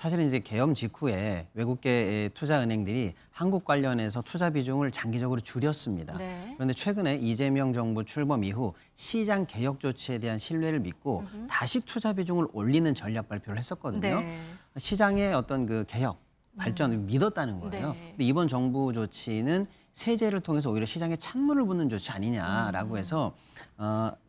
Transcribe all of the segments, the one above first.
사실은 이제 계엄 직후에 외국계 투자은행들이 한국 관련해서 투자 비중을 장기적으로 줄였습니다. 네. 그런데 최근에 이재명 정부 출범 이후 시장 개혁 조치에 대한 신뢰를 믿고 다시 투자 비중을 올리는 전략 발표를 했었거든요. 네. 시장의 어떤 그 개혁, 발전을 믿었다는 거예요. 네. 근데 이번 정부 조치는 세제를 통해서 오히려 시장에 찬물을 붓는 조치 아니냐라고 해서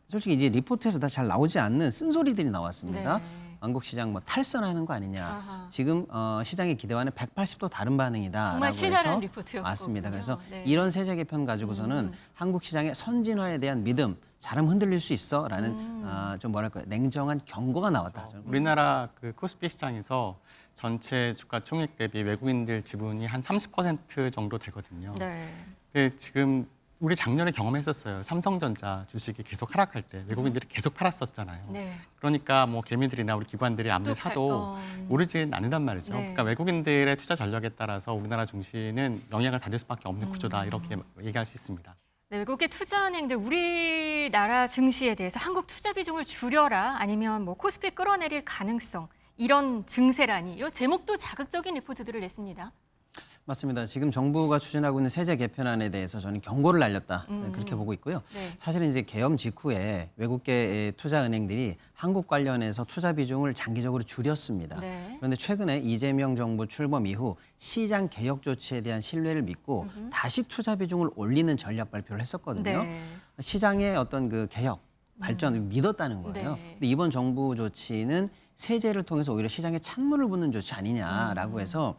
솔직히 이제 리포트에서 다 잘 나오지 않는 쓴소리들이 나왔습니다. 네. 한국 시장 뭐 탈선하는 거 아니냐. 아하. 지금 시장이 기대와는 180도 다른 반응이다라고 정말 신랄한 해서 리포트였군요. 맞습니다. 그래서 네. 이런 세제 개편 가지고서는 한국 시장의 선진화에 대한 믿음 잘하면 흔들릴 수 있어라는 좀 뭐랄까요 냉정한 경고가 나왔다. 저는 우리나라 그 코스피 시장에서 전체 주가 총액 대비 외국인들 지분이 한 30% 정도 되거든요. 네. 근데 지금 우리 작년에 경험했었어요. 삼성전자 주식이 계속 하락할 때 외국인들이 계속 팔았었잖아요. 네. 그러니까 뭐 개미들이나 우리 기관들이 아무리 사도 오르진 않는단 말이죠. 네. 그러니까 외국인들의 투자 전략에 따라서 우리나라 증시는 영향을 받을 수밖에 없는 구조다 이렇게 얘기할 수 있습니다. 네, 외국계 투자은행들 우리나라 증시에 대해서 한국 투자 비중을 줄여라 아니면 뭐 코스피 끌어내릴 가능성 이런 증세라니 이런 제목도 자극적인 리포트들을 냈습니다. 맞습니다. 지금 정부가 추진하고 있는 세제 개편안에 대해서 저는 경고를 날렸다. 그렇게 보고 있고요. 네. 사실은 이제 계엄 직후에 외국계 투자은행들이 한국 관련해서 투자 비중을 장기적으로 줄였습니다. 네. 그런데 최근에 이재명 정부 출범 이후 시장 개혁 조치에 대한 신뢰를 믿고 다시 투자 비중을 올리는 전략 발표를 했었거든요. 네. 시장의 어떤 그 개혁, 발전을 믿었다는 거예요. 네. 근데 이번 정부 조치는 세제를 통해서 오히려 시장에 찬물을 붓는 조치 아니냐라고 해서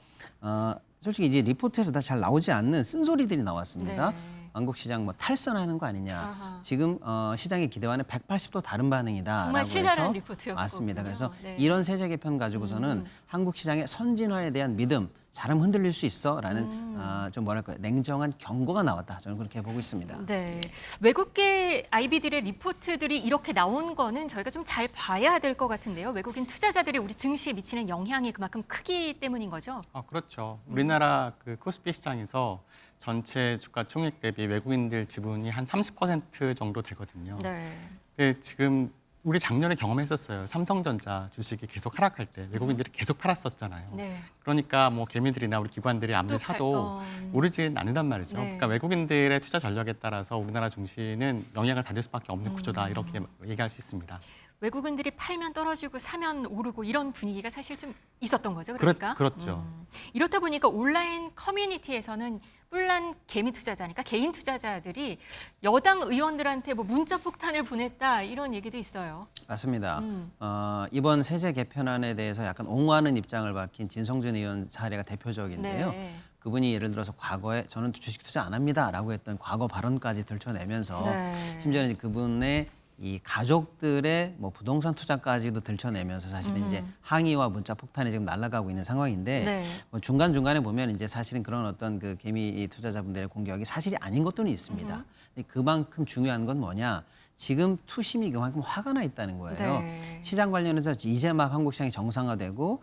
솔직히 이제 리포트에서 다 잘 나오지 않는 쓴소리들이 나왔습니다. 네. 한국 시장 뭐 탈선하는 거 아니냐. 아하. 지금 시장의 기대와는 180도 다른 반응이다라고 정말 신랄한 해서 리포트였군요. 맞습니다. 그래서 네. 이런 세제 개편 가지고서는 한국 시장의 선진화에 대한 믿음 잘하면 흔들릴 수 있어라는 좀 뭐랄까요 냉정한 경고가 나왔다. 저는 그렇게 보고 있습니다. 네, 외국계 IB들의 리포트들이 이렇게 나온 거는 저희가 좀 잘 봐야 될 것 같은데요. 외국인 투자자들이 우리 증시에 미치는 영향이 그만큼 크기 때문인 거죠. 그렇죠. 우리나라 그 코스피 시장에서 전체 주가 총액 대비 외국인들 지분이 한 30% 정도 되거든요. 네. 근데 지금 우리 작년에 경험했었어요. 삼성전자 주식이 계속 하락할 때 외국인들이 계속 팔았었잖아요. 네. 그러니까 뭐 개미들이나 우리 기관들이 아무리 사도 오르진 않는단 말이죠. 네. 그러니까 외국인들의 투자 전략에 따라서 우리나라 증시는 영향을 받을 수밖에 없는 구조다 이렇게 얘기할 수 있습니다. 외국인들이 팔면 떨어지고 사면 오르고 이런 분위기가 사실 좀 있었던 거죠. 그러니까. 그렇죠. 이렇다 보니까 온라인 커뮤니티에서는 뿔난 개미 투자자니까 개인 투자자들이 여당 의원들한테 뭐 문자 폭탄을 보냈다 이런 얘기도 있어요. 맞습니다. 이번 세제 개편안에 대해서 약간 옹호하는 입장을 밝힌 진성준 의원 사례가 대표적인데요. 네. 그분이 예를 들어서 과거에 저는 주식 투자 안 합니다라고 했던 과거 발언까지 들춰내면서 네. 심지어는 이제 그분의 이 가족들의 뭐 부동산 투자까지도 들춰내면서 사실은 이제 항의와 문자 폭탄이 지금 날아가고 있는 상황인데 네. 뭐 중간중간에 보면 이제 사실은 그런 어떤 그 개미 투자자분들의 공격이 사실이 아닌 것들은 있습니다. 근데 그만큼 중요한 건 뭐냐? 지금 투심이 그만큼 화가 나 있다는 거예요. 네. 시장 관련해서 이제 막 한국 시장이 정상화되고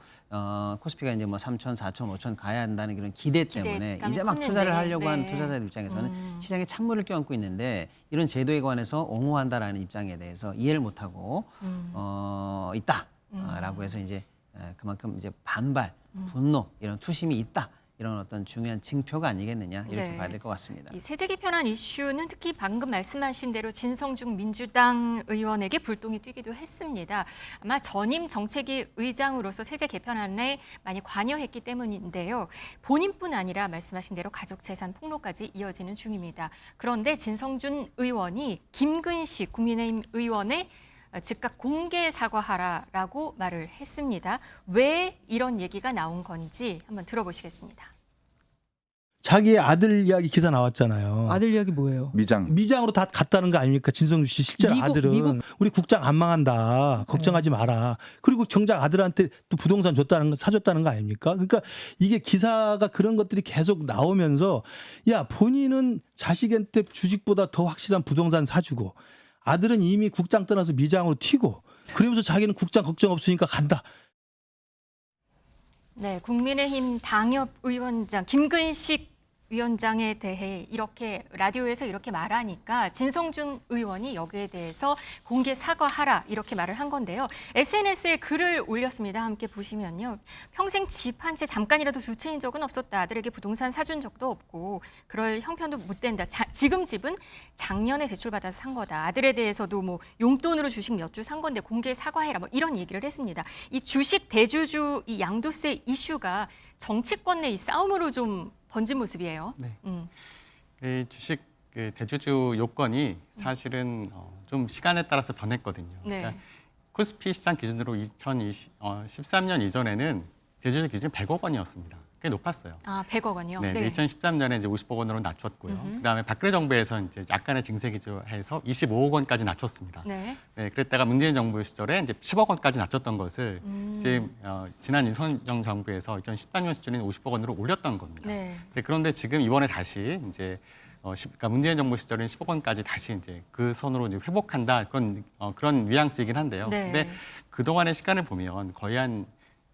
코스피가 이제 뭐 3천, 4천, 5천 가야 한다는 그런 기대 때문에 기대감이 이제 막 컸는데, 투자를 하려고 하는 네. 투자자들 입장에서는 시장에 찬물을 껴안고 있는데 이런 제도에 관해서 옹호한다라는 입장에 대해서 이해를 못하고 있다라고 해서 이제 그만큼 이제 반발, 분노 이런 투심이 있다. 이런 어떤 중요한 징표가 아니겠느냐 이렇게 네. 봐야 될 것 같습니다. 이 세제 개편안 이슈는 특히 방금 말씀하신 대로 진성중 민주당 의원에게 불똥이 튀기도 했습니다. 아마 전임 정책위 의장으로서 세제 개편안에 많이 관여했기 때문인데요. 본인뿐 아니라 말씀하신 대로 가족 재산 폭로까지 이어지는 중입니다. 그런데 진성준 의원이 김근식 국민의힘 의원의 즉각 공개 사과하라라고 말을 했습니다. 왜 이런 얘기가 나온 건지 한번 들어보시겠습니다. 자기의 아들 이야기 기사 나왔잖아요. 아들 이야기 뭐예요? 미장으로 다 갔다는 거 아닙니까? 진성준 씨 실제로 아들은 우리 국장 안 망한다. 걱정하지 마라. 그리고 정작 아들한테 또 부동산 줬다는 거 사줬다는 거 아닙니까? 그러니까 이게 기사가 그런 것들이 계속 나오면서 야 본인은 자식한테 주식보다 더 확실한 부동산 사주고 아들은 이미 국장 떠나서 미장으로 튀고 그러면서 자기는 국장 걱정 없으니까 간다. 네, 국민의힘 당협위원장 김근식 위원장에 대해 이렇게 라디오에서 이렇게 말하니까 진성준 의원이 여기에 대해서 공개 사과하라 이렇게 말을 한 건데요. SNS에 글을 올렸습니다. 함께 보시면요. 평생 집 한 채 잠깐이라도 두 채인 적은 없었다. 아들에게 부동산 사준 적도 없고 그럴 형편도 못 된다. 지금 집은 작년에 대출받아서 산 거다. 아들에 대해서도 뭐 용돈으로 주식 몇 주 산 건데 공개 사과해라. 뭐 이런 얘기를 했습니다. 이 주식 대주주 이 양도세 이슈가 정치권 내 이 싸움으로 좀 번진 모습이에요. 네. 이 주식 대주주 요건이 사실은 좀 시간에 따라서 변했거든요. 네. 그러니까 코스피 시장 기준으로 2013년 이전에는 대주주 기준이 100억 원이었습니다. 꽤 높았어요. 아, 100억 원이요? 네, 2013년에 이제 50억 원으로 낮췄고요. 그다음에 박근혜 정부에서 이제 약간의 증세 기조해서 25억 원까지 낮췄습니다. 네. 네, 그랬다가 문재인 정부 시절에 이제 10억 원까지 낮췄던 것을 이제 지난 윤석열 정부에서 2013년 수준인 50억 원으로 올렸던 겁니다. 네. 네, 그런데 지금 이번에 다시 이제 그러니까 문재인 정부 시절인 10억 원까지 다시 이제 그 선으로 이제 회복한다 그런 뉘앙스이긴 한데요. 네. 근데 그 동안의 시간을 보면 거의 한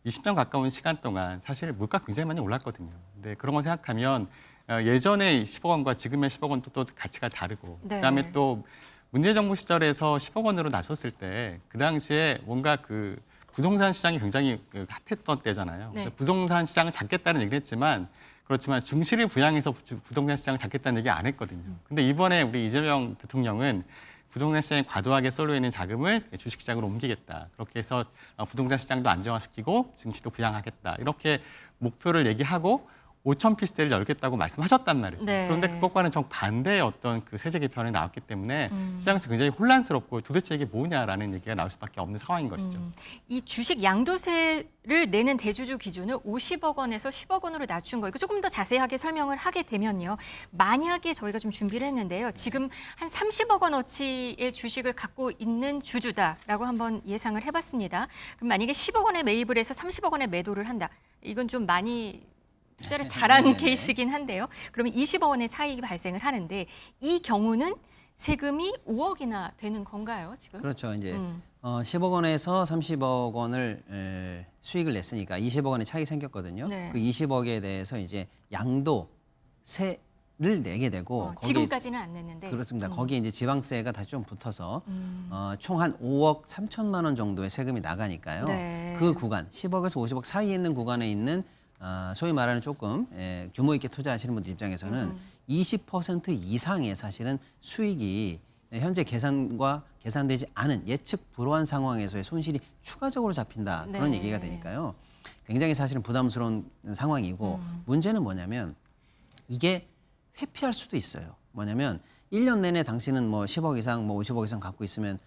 20년 가까운 시간 동안 사실 물가 굉장히 많이 올랐거든요. 근데 그런 거 생각하면 예전에 10억 원과 지금의 10억 원도 또 가치가 다르고 네. 그다음에 또 문재인 정부 시절에서 10억 원으로 낮췄을 때 그 당시에 뭔가 그 부동산 시장이 굉장히 핫했던 때잖아요. 네. 부동산 시장을 잡겠다는 얘기를 했지만 그렇지만 중시를 부양해서 부동산 시장을 잡겠다는 얘기 안 했거든요. 근데 이번에 우리 이재명 대통령은 부동산 시장에 과도하게 쏠려 있는 자금을 주식시장으로 옮기겠다. 그렇게 해서 부동산 시장도 안정화시키고 증시도 부양하겠다. 이렇게 목표를 얘기하고 5,000피스대를 열겠다고 말씀하셨단 말이죠. 네. 그런데 그것과는 정반대의 어떤 그 세제 개편이 나왔기 때문에 시장에서 굉장히 혼란스럽고 도대체 이게 뭐냐라는 얘기가 나올 수밖에 없는 상황인 것이죠. 이 주식 양도세를 내는 대주주 기준을 50억 원에서 10억 원으로 낮춘 거. 이거 조금 더 자세하게 설명을 하게 되면요. 만약에 저희가 좀 준비를 했는데요. 지금 한 30억 원어치의 주식을 갖고 있는 주주다라고 한번 예상을 해봤습니다. 그럼 만약에 10억 원에 매입을 해서 30억 원에 매도를 한다. 이건 좀 많이 투자를 잘한 케이스긴 한데요. 그러면 20억 원의 차익이 발생을 하는데 이 경우는 세금이 5억이나 되는 건가요, 지금? 그렇죠. 이제 10억 원에서 30억 원을 수익을 냈으니까 20억 원의 차익이 생겼거든요. 네. 그 20억에 대해서 이제 양도세를 내게 되고 거기에 지금까지는 안 냈는데. 그렇습니다. 거기에 이제 지방세가 다시 좀 붙어서 총 한 5억 3천만 원 정도의 세금이 나가니까요. 네. 그 구간 10억에서 50억 사이에 있는 구간에 있는 소위 말하는 조금 규모 있게 투자하시는 분들 입장에서는 20% 이상의 사실은 수익이 현재 계산되지 않은 예측 불허한 상황에서의 손실이 추가적으로 잡힌다. 그런 네. 얘기가 되니까요. 굉장히 사실은 부담스러운 상황이고 문제는 뭐냐면 이게 회피할 수도 있어요. 뭐냐면 1년 내내 당신은 뭐 10억 이상, 뭐 50억 이상 갖고 있으면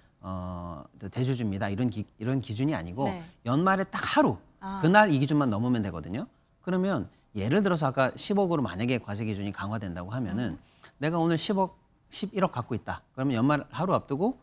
대주주입니다. 이런 기준이 아니고 네. 연말에 딱 하루 그날 이 기준만 넘으면 되거든요. 그러면 예를 들어서 아까 10억으로 만약에 과세 기준이 강화된다고 하면은 내가 오늘 11억 갖고 있다. 그러면 연말 하루 앞두고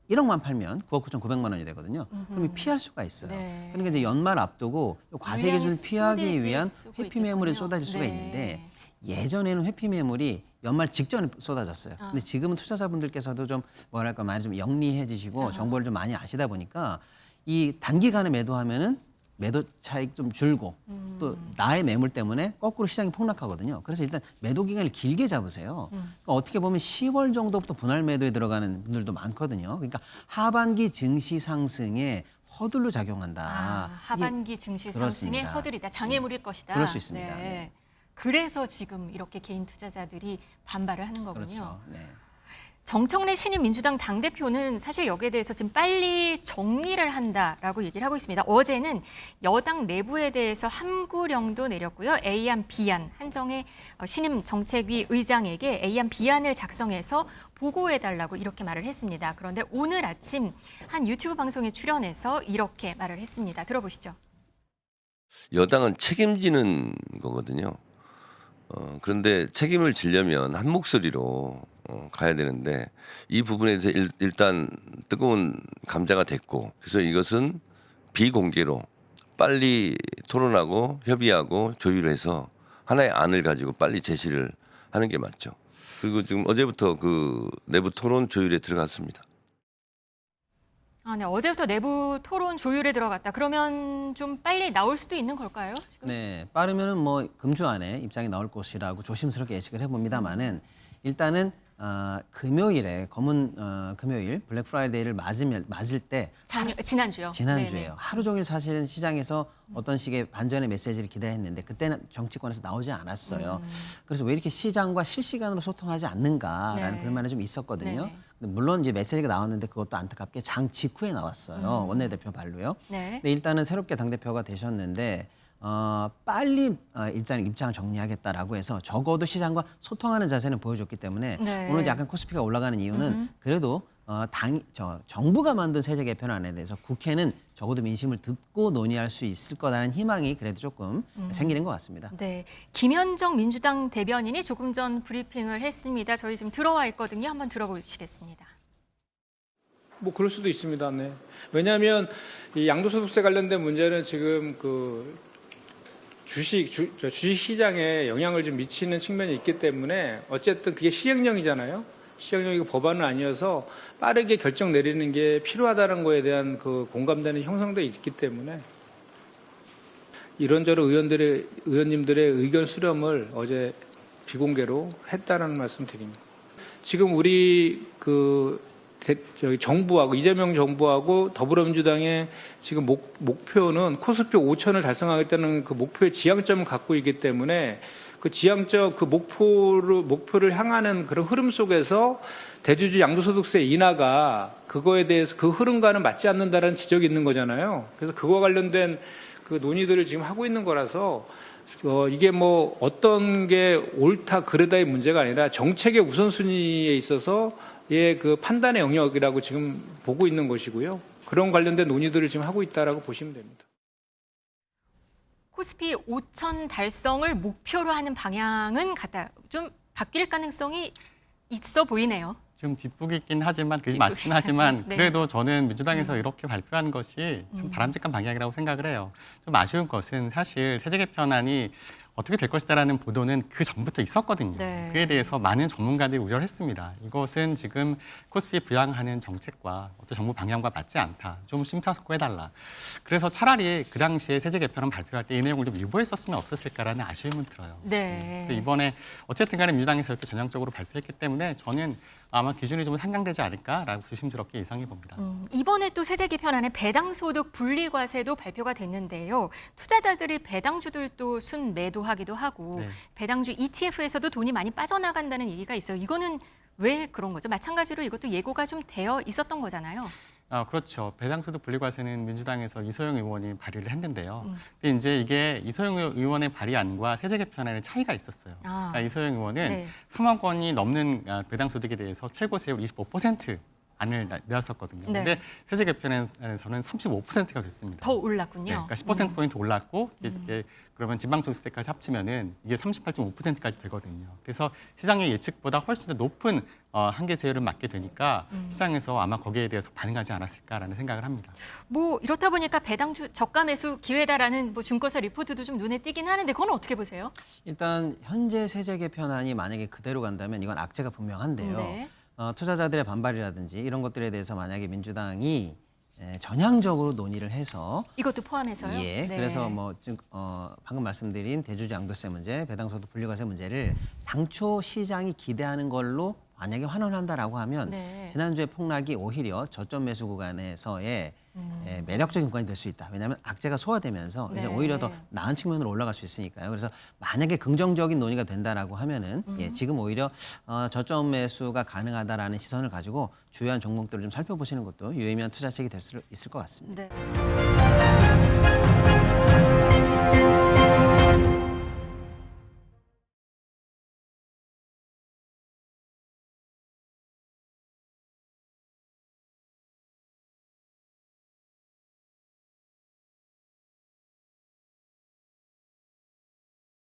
1억만 팔면 9억 9,900만 원이 되거든요. 그럼 피할 수가 있어요. 네. 그러니까 이제 연말 앞두고 과세 물량이 기준을 피하기 쏟아질 위한 수가 회피 매물이 있겠군요. 쏟아질 수가 네. 있는데 예전에는 회피 매물이 연말 직전에 쏟아졌어요. 근데 지금은 투자자분들께서도 좀 뭐랄까 많이 좀 영리해지시고 정보를 좀 많이 아시다 보니까 이 단기간에 매도하면은 매도 차익 좀 줄고 또 나의 매물 때문에 거꾸로 시장이 폭락하거든요. 그래서 일단 매도 기간을 길게 잡으세요. 그러니까 어떻게 보면 10월 정도부터 분할 매도에 들어가는 분들도 많거든요. 그러니까 하반기 증시 상승에 허들로 작용한다. 하반기 증시 상승의 그렇습니다. 허들이다. 장애물일 것이다. 그럴 수 있습니다. 네. 그래서 지금 이렇게 개인 투자자들이 반발을 하는 거군요. 그렇죠. 네. 정청래 신임 민주당 당대표는 사실 여기에 대해서 지금 빨리 정리를 한다라고 얘기를 하고 있습니다. 어제는 여당 내부에 대해서 함구령도 내렸고요. A안, B안, 한정혜 신임 정책위 의장에게 A안, B안을 작성해서 보고해달라고 이렇게 말을 했습니다. 그런데 오늘 아침 한 유튜브 방송에 출연해서 이렇게 말을 했습니다. 들어보시죠. 여당은 책임지는 거거든요. 그런데 책임을 지려면 한 목소리로 가야 되는데 이 부분에 대해서 일단 뜨거운 감자가 됐고 그래서 이것은 비공개로 빨리 토론하고 협의하고 조율해서 하나의 안을 가지고 빨리 제시를 하는 게 맞죠. 그리고 지금 어제부터 그 내부 토론 조율에 들어갔습니다. 네. 어제부터 내부 토론 조율에 들어갔다. 그러면 좀 빨리 나올 수도 있는 걸까요? 지금? 네, 빠르면은 뭐 금주 안에 입장이 나올 것이라고 조심스럽게 예측을 해봅니다만은 일단은 금요일에 금요일 블랙 프라이데이를 맞을 때 지난주요. 지난주에요. 네네. 하루 종일 사실은 시장에서 어떤 식의 반전의 메시지를 기대했는데 그때는 정치권에서 나오지 않았어요. 그래서 왜 이렇게 시장과 실시간으로 소통하지 않는가라는 네. 불만이 좀 있었거든요. 네네. 근데 물론 이제 메시지가 나왔는데 그것도 안타깝게 장 직후에 나왔어요. 원내대표 발로요. 네. 근데 일단은 새롭게 당대표가 되셨는데 빨리 입장을 정리하겠다라고 해서 적어도 시장과 소통하는 자세는 보여줬기 때문에 네. 오늘 약간 코스피가 올라가는 이유는 그래도 정부가 만든 세제 개편안에 대해서 국회는 적어도 민심을 듣고 논의할 수 있을 거라는 희망이 그래도 조금 생기는 것 같습니다. 네, 김현정 민주당 대변인이 조금 전 브리핑을 했습니다. 저희 지금 들어와 있거든요. 한번 들어보시겠습니다. 뭐 그럴 수도 있습니다. 네. 왜냐하면 이 양도소득세 관련된 문제는 지금 그 주식 시장에 영향을 좀 미치는 측면이 있기 때문에 어쨌든 그게 시행령이잖아요. 시행령이고 법안은 아니어서 빠르게 결정 내리는 게 필요하다는 거에 대한 그 공감대는 형성돼 있기 때문에 이런저런 의원님들의 의견 수렴을 어제 비공개로 했다는 말씀 드립니다. 지금 우리 정부하고 이재명 정부하고 더불어민주당의 지금 목표는 코스피 5천을 달성하겠다는 그 목표의 지향점을 갖고 있기 때문에 그 지향점 그 목표를 향하는 그런 흐름 속에서 대주주 양도소득세 인하가 그거에 대해서 그 흐름과는 맞지 않는다는 지적이 있는 거잖아요. 그래서 그거와 관련된 그 논의들을 지금 하고 있는 거라서 이게 뭐 어떤 게 옳다 그르다의 문제가 아니라 정책의 우선순위에 있어서 그 판단의 영역이라고 지금 보고 있는 것이고요. 그런 관련된 논의들을 지금 하고 있다라고 보시면 됩니다. 코스피 5천 달성을 목표로 하는 방향은 좀 바뀔 가능성이 있어 보이네요. 좀 뒷북이긴 하지만 그게 뒷북이긴 맞긴 하지만 하지만, 네. 그래도 저는 민주당에서 이렇게 발표한 것이 참 바람직한 방향이라고 생각을 해요. 좀 아쉬운 것은 사실 세제 개편안이 어떻게 될 것이다라는 보도는 그 전부터 있었거든요. 네. 그에 대해서 많은 전문가들이 우려를 했습니다. 이것은 지금 코스피 부양하는 정책과 어떤 정부 방향과 맞지 않다. 좀 심사숙고해달라. 그래서 차라리 그 당시에 세제 개편안 발표할 때 이 내용을 좀 유보했었으면 없었을까라는 아쉬움은 들어요. 네. 근데 이번에 어쨌든 간에 민주당에서 이렇게 전향적으로 발표했기 때문에 저는 아마 기준이 좀 상향되지 않을까라고 조심스럽게 예상해 봅니다. 이번에 또 세제 개편안에 배당소득 분리과세도 발표가 됐는데요. 투자자들이 배당주들도 순매도하기도 하고 네. 배당주 ETF에서도 돈이 많이 빠져나간다는 얘기가 있어요. 이거는 왜 그런 거죠? 마찬가지로 이것도 예고가 좀 되어 있었던 거잖아요. 그렇죠. 배당소득 분리과세는 민주당에서 이소영 의원이 발의를 했는데요. 근데 이제 이게 이소영 의원의 발의안과 세제 개편안의 차이가 있었어요. 그러니까 이소영 의원은 네. 3억 원이 넘는 배당소득에 대해서 최고 세율 25% 안을 내었었거든요. 네. 근데 세제 개편에서는 35%가 됐습니다. 더 올랐군요. 네, 그러니까 10%포인트 올랐고 이게 그러면 지방소득세까지 합치면은 이게 38.5%까지 되거든요. 그래서 시장의 예측보다 훨씬 더 높은 한계 세율을 맞게 되니까 시장에서 아마 거기에 대해서 반응하지 않았을까라는 생각을 합니다. 뭐 이렇다 보니까 배당주 저가 매수 기회다라는 뭐 증권사 리포트도 좀 눈에 띄긴 하는데 그건 어떻게 보세요? 일단 현재 세제 개편안이 만약에 그대로 간다면 이건 악재가 분명한데요. 네. 투자자들의 반발이라든지 이런 것들에 대해서 만약에 민주당이 전향적으로 논의를 해서 이것도 포함해서요? 예, 네. 그래서 방금 말씀드린 대주주 양도세 문제, 배당소득 분리과세 문제를 당초 시장이 기대하는 걸로 만약에 환원한다라고 하면 네. 지난주의 폭락이 오히려 저점 매수 구간에서의 매력적인 구간이 될 수 있다. 왜냐하면 악재가 소화되면서 이제 네. 오히려 더 나은 측면으로 올라갈 수 있으니까요. 그래서 만약에 긍정적인 논의가 된다라고 하면은 지금 오히려 저점 매수가 가능하다라는 시선을 가지고 주요한 종목들을 좀 살펴보시는 것도 유의미한 투자책이 될 수 있을 것 같습니다. 네.